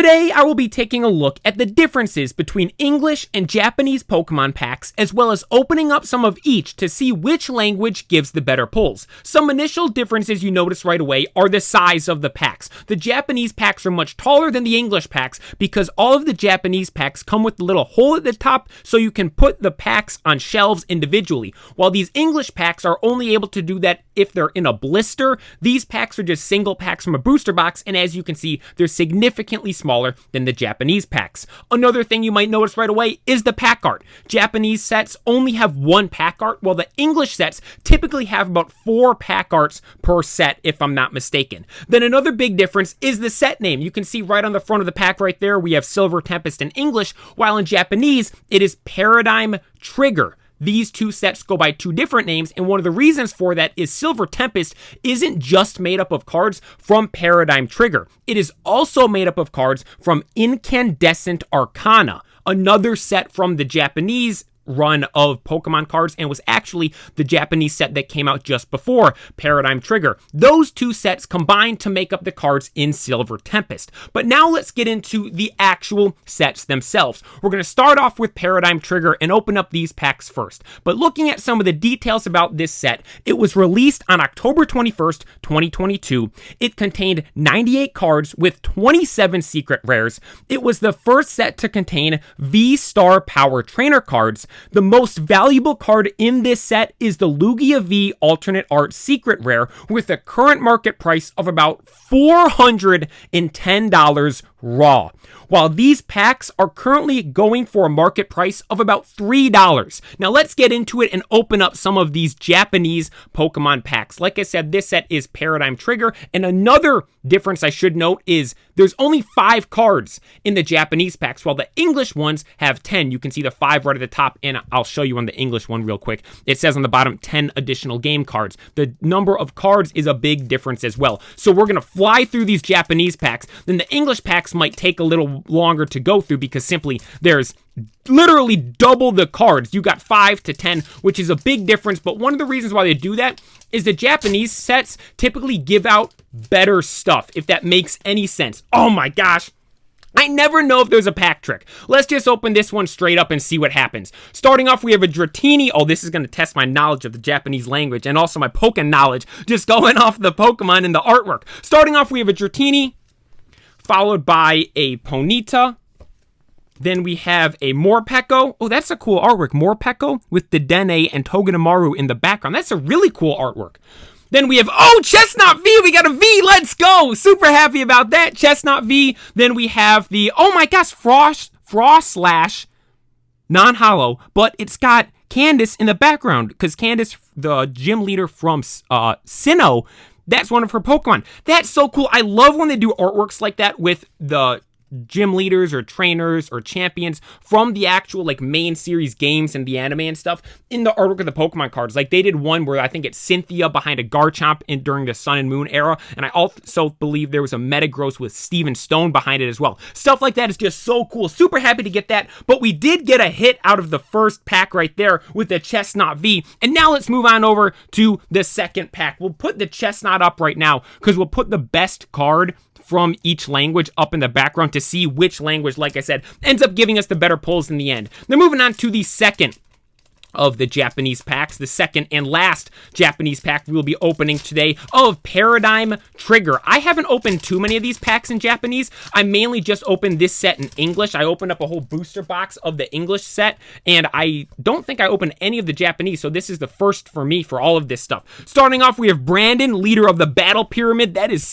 Today, I will be taking a look at the differences between English and Japanese Pokemon packs, as well as opening up some of each to see which language gives the better pulls. Some initial differences you notice right away are the size of the packs. The Japanese packs are much taller than the English packs because all of the Japanese packs come with a little hole at the top so you can put the packs on shelves individually. While these English packs are only able to do that if they're in a blister, these packs are just single packs from a booster box, and as you can see, they're significantly smaller than the Japanese packs. Another thing you might notice right away is the pack art. Japanese sets only have one pack art, while the English sets typically have about 4 pack arts per set, if I'm not mistaken. Then another big difference is the set name. You can see right on the front of the pack right there, we have Silver Tempest in English, while in Japanese, it is Paradigm Trigger. These two sets go by 2 different names, and one of the reasons for that is Silver Tempest isn't just made up of cards from Paradigm Trigger. It is also made up of cards from Incandescent Arcana, another set from the Japanese run of Pokemon cards, and was actually the Japanese set that came out just before Paradigm Trigger. Those 2 sets combined to make up the cards in Silver Tempest. But now let's get into the actual sets themselves. We're going to start off with Paradigm Trigger and open up these packs first. But looking at some of the details about this set, it was released on October 21st, 2022. It contained 98 cards with 27 secret rares. It was the first set to contain V-Star Power Trainer cards. The most valuable card in this set is the Lugia V Alternate Art Secret Rare with a current market price of about $410 raw, while these packs are currently going for a market price of about $3. Now let's get into it and open up some of these Japanese Pokemon packs. Like I said, this set is Paradigm Trigger, and another difference I should note is there's only 5 cards in the Japanese packs, while the English ones have 10. You can see the 5 right at the top, and I'll show you on the English one real quick. It says on the bottom 10 additional game cards. The number of cards is a big difference as well. So we're going to fly through these Japanese packs. Then the English packs might take a little longer to go through because simply there's literally double the cards. You got 5 to 10, which is a big difference. But one of the reasons why they do that is the Japanese sets typically give out better stuff, if that makes any sense. Oh my gosh. I never know if there's a pack trick. Let's just open this one straight up and see what happens. Starting off, we have a Dratini. Oh, this is going to test my knowledge of the Japanese language and also my Poké knowledge, just going off the Pokemon and the artwork. Starting off, we have a Dratini, followed by a Ponyta. Then we have a Morpeko. Oh, that's a cool artwork. Morpeko with the Dene and Togedemaru in the background. That's a really cool artwork. Then we have, Chestnut V. We got a V. Let's go. Super happy about that. Chestnut V. Then we have the, oh my gosh, Frost Slash non-hollow, but it's got Candace in the background because Candace, the gym leader from Sinnoh, that's one of her Pokemon. That's so cool. I love when they do artworks like that with the gym leaders or trainers or champions from the actual main series games and the anime and stuff in the artwork of the Pokemon cards. Like they did one where I think it's Cynthia behind a Garchomp during the Sun and Moon era, and I also believe there was a Metagross with Steven Stone behind it as well. Stuff like that is just so cool. Super happy to get that, but we did get a hit out of the first pack right there with the Chestnut V, and now let's move on over to the second pack. We'll put the Chestnut up right now because we'll put the best card from each language up in the background to see which language, like I said, ends up giving us the better pulls in the end. Then moving on to the second of the Japanese packs, the second and last Japanese pack we will be opening today of Paradigm Trigger. I haven't opened too many of these packs in Japanese. I mainly just opened this set in English. I opened up a whole booster box of the English set, and I don't think I opened any of the Japanese, so this is the first for me for all of this stuff. Starting off, we have Brandon, leader of the Battle Pyramid. That's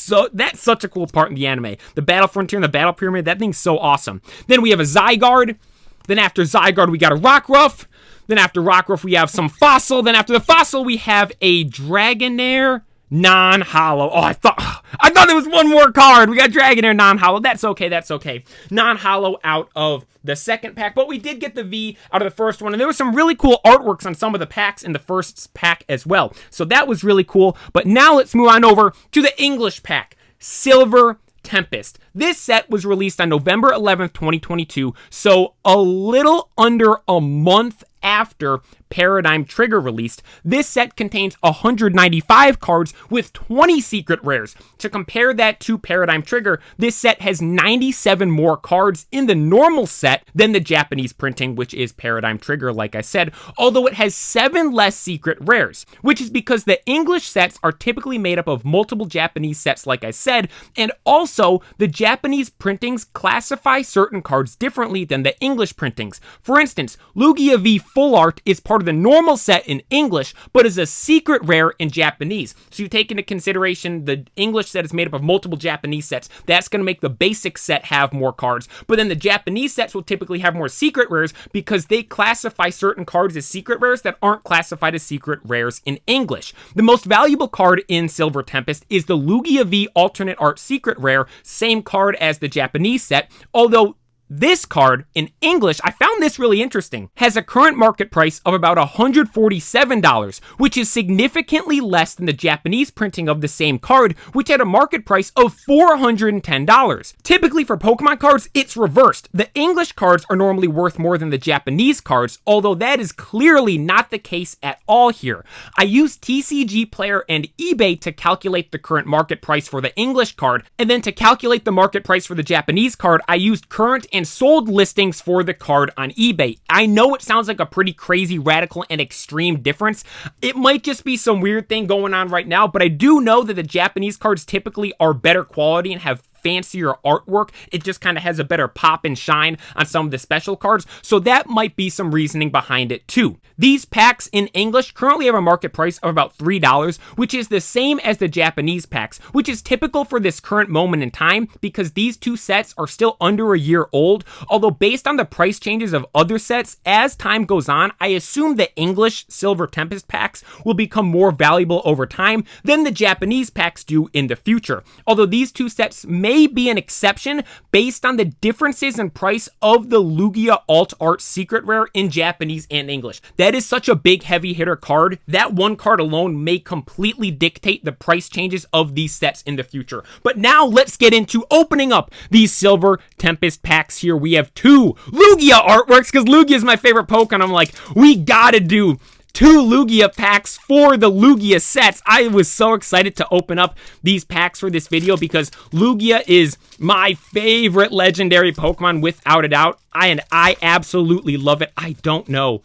such a cool part in the anime. The Battle Frontier and the Battle Pyramid, that thing's so awesome. Then we have a Zygarde. Then after Zygarde, we got a Rockruff. Then after Rockruff, we have some Fossil. Then after the Fossil, we have a Dragonair non-hollow. Oh, I thought there was one more card. We got Dragonair non-hollow. That's okay. Non-hollow out of the second pack, but we did get the V out of the first one, and there was some really cool artworks on some of the packs in the first pack as well. So that was really cool. But now let's move on over to the English pack. Silver Tempest. This set was released on November 11th, 2022, so a little under a month after Paradigm Trigger released. This set contains 195 cards with 20 secret rares. To compare that to Paradigm Trigger, this set has 97 more cards in the normal set than the Japanese printing, which is Paradigm Trigger, like I said, although it has 7 less secret rares, which is because the English sets are typically made up of multiple Japanese sets, like I said, and also the Japanese printings classify certain cards differently than the English printings. For instance, Lugia V Full Art is part of the normal set in English, but is a secret rare in Japanese. So you take into consideration the English set is made up of multiple Japanese sets. That's going to make the basic set have more cards, but then the Japanese sets will typically have more secret rares because they classify certain cards as secret rares that aren't classified as secret rares in English. The most valuable card in Silver Tempest is the Lugia V Alternate Art Secret Rare, same card as the Japanese set, although this card, in English, I found this really interesting, has a current market price of about $147, which is significantly less than the Japanese printing of the same card, which had a market price of $410. Typically for Pokemon cards, it's reversed. The English cards are normally worth more than the Japanese cards, although that is clearly not the case at all here. I used TCG Player and eBay to calculate the current market price for the English card, and then to calculate the market price for the Japanese card, I used current and sold listings for the card on eBay. I know it sounds like a pretty crazy, radical, and extreme difference. It might just be some weird thing going on right now, but I do know that the Japanese cards typically are better quality and have fancier artwork. It just kind of has a better pop and shine on some of the special cards, so that might be some reasoning behind it too. These packs in English currently have a market price of about $3, which is the same as the Japanese packs, which is typical for this current moment in time because these two sets are still under a year old, although based on the price changes of other sets, as time goes on, I assume the English Silver Tempest packs will become more valuable over time than the Japanese packs do in the future, although these two sets may be an exception based on the differences in price of the Lugia Alt Art Secret Rare in Japanese and English. That is such a big heavy hitter card. That one card alone may completely dictate the price changes of these sets in the future. But now let's get into opening up these Silver Tempest packs here. We have 2 Lugia artworks because Lugia is my favorite Pokemon. I'm like, we gotta do 2 Lugia packs for the Lugia sets. I was so excited to open up these packs for this video because Lugia is my favorite legendary Pokemon without a doubt. I absolutely love it. I don't know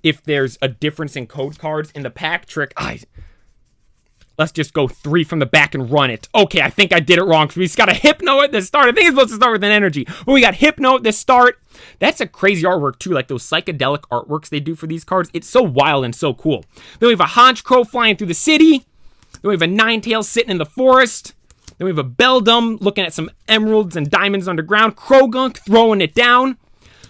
if there's a difference in code cards in the pack trick. Let's just go 3 from the back and run it. Okay, I think I did it wrong because we just got a Hypno at the start. I think it's supposed to start with an energy, but we got Hypno at the start. That's a crazy artwork too, like those psychedelic artworks they do for these cards. It's so wild and so cool. Then we have a Honchkrow flying through the city. Then we have a Ninetales sitting in the forest. Then we have a Beldum looking at some emeralds and diamonds underground. Krogunk throwing it down.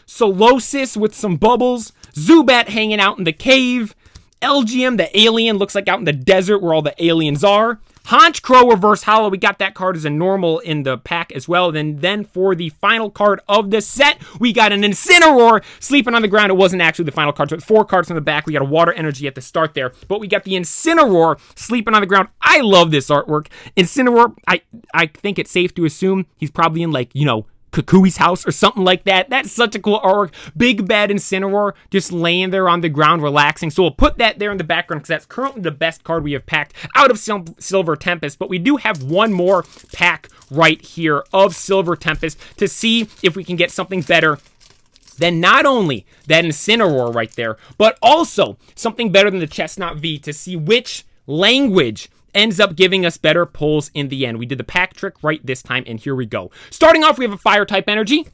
Solosis with some bubbles. Zubat hanging out in the cave. LGM, the alien, looks like out in the desert where all the aliens are. Honchkrow Reverse Hollow, we got that card as a normal in the pack as well. Then for the final card of the set, we got an Incineroar sleeping on the ground. It wasn't actually the final card, so it's 4 cards from the back. We got a Water Energy at the start there, but we got the Incineroar sleeping on the ground. I love this artwork. Incineroar, I think it's safe to assume he's probably in, like, you know, Kukui's house or something like that. That's such a cool artwork. Big bad Incineroar just laying there on the ground relaxing. So we'll put that there in the background because that's currently the best card we have packed out of Silver Tempest. But we do have one more pack right here of Silver Tempest to see if we can get something better than not only that Incineroar right there, but also something better than the Chestnut V to see which language ends up giving us better pulls in the end. We did the pack trick right this time, and here we go. Starting off, we have a Fire-type energy,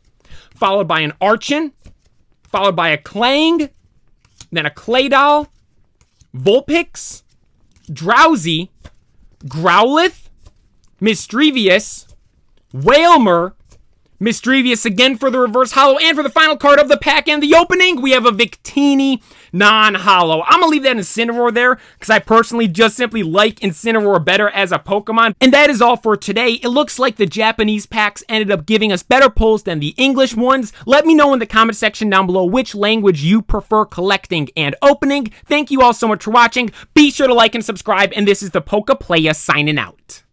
followed by an Archon, followed by a Clang, then a Claydol, Vulpix, Drowsy, Growlithe, Misdreavus, Wailmer, Misdreavus again for the reverse hollow, and for the final card of the pack and the opening, we have a Victini non-hollow. I'm gonna leave that Incineroar there because I personally just simply like Incineroar better as a Pokemon. And that is all for today. It looks like the Japanese packs ended up giving us better pulls than the English ones. Let me know in the comment section down below which language you prefer collecting and opening. Thank you all so much for watching. Be sure to like and subscribe, and this is the Pokeplaya signing out.